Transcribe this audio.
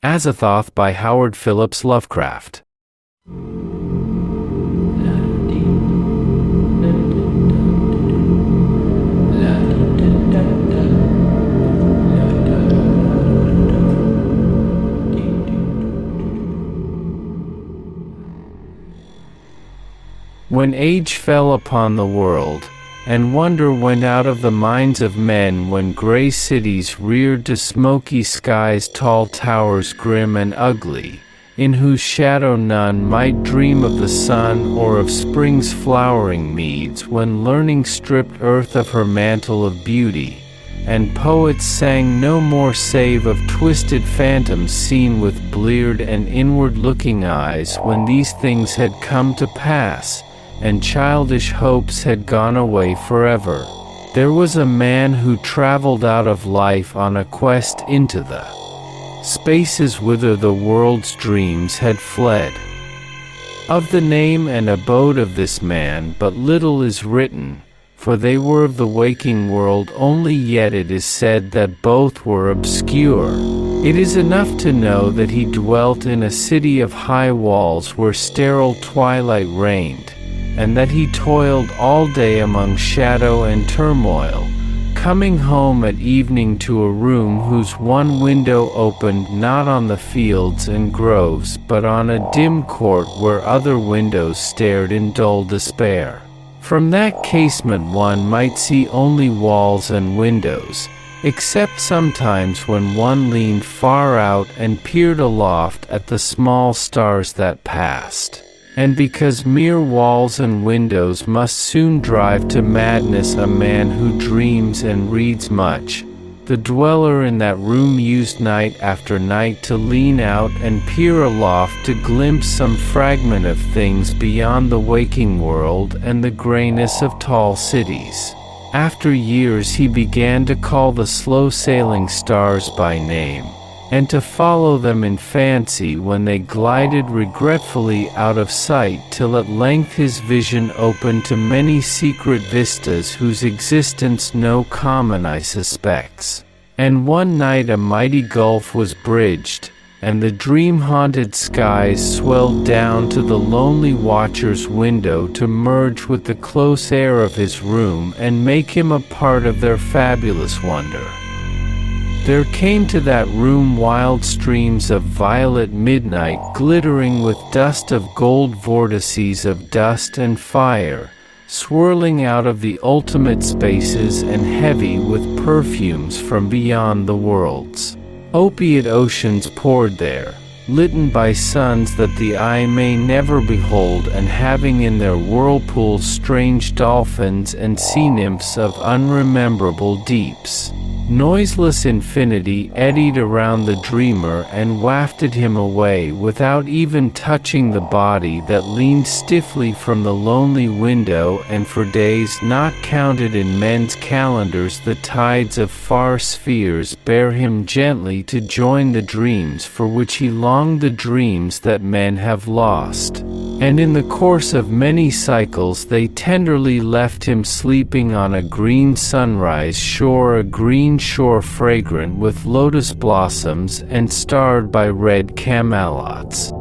Azathoth by Howard Phillips Lovecraft. When age fell upon the world, and wonder went out of the minds of men, when grey cities reared to smoky skies tall towers grim and ugly, in whose shadow none might dream of the sun or of spring's flowering meads, when learning stripped earth of her mantle of beauty, and poets sang no more save of twisted phantoms seen with bleared and inward-looking eyes, when these things had come to pass, and childish hopes had gone away forever, there was a man who traveled out of life on a quest into the spaces whither the world's dreams had fled. Of the name and abode of this man but little is written, for they were of the waking world only, yet it is said that both were obscure. It is enough to know that he dwelt in a city of high walls where sterile twilight reigned, and that he toiled all day among shadow and turmoil, coming home at evening to a room whose one window opened not on the fields and groves but on a dim court where other windows stared in dull despair. From that casement one might see only walls and windows, except sometimes when one leaned far out and peered aloft at the small stars that passed. And because mere walls and windows must soon drive to madness a man who dreams and reads much, the dweller in that room used night after night to lean out and peer aloft to glimpse some fragment of things beyond the waking world and the grayness of tall cities. After years he began to call the slow-sailing stars by name, and to follow them in fancy when they glided regretfully out of sight, till at length his vision opened to many secret vistas whose existence no common eye suspects. And one night a mighty gulf was bridged, and the dream-haunted skies swelled down to the lonely watcher's window to merge with the close air of his room and make him a part of their fabulous wonder. There came to that room wild streams of violet midnight, glittering with dust of gold, vortices of dust and fire, swirling out of the ultimate spaces and heavy with perfumes from beyond the worlds. Opiate oceans poured there, litten by suns that the eye may never behold, and having in their whirlpools strange dolphins and sea nymphs of unrememberable deeps. Noiseless infinity eddied around the dreamer and wafted him away without even touching the body that leaned stiffly from the lonely window, and for days not counted in men's calendars the tides of far spheres bear him gently to join the dreams for which he longed, the dreams that men have lost. And in the course of many cycles they tenderly left him sleeping on a green sunrise shore, a green shore fragrant with lotus blossoms and starred by red camelots.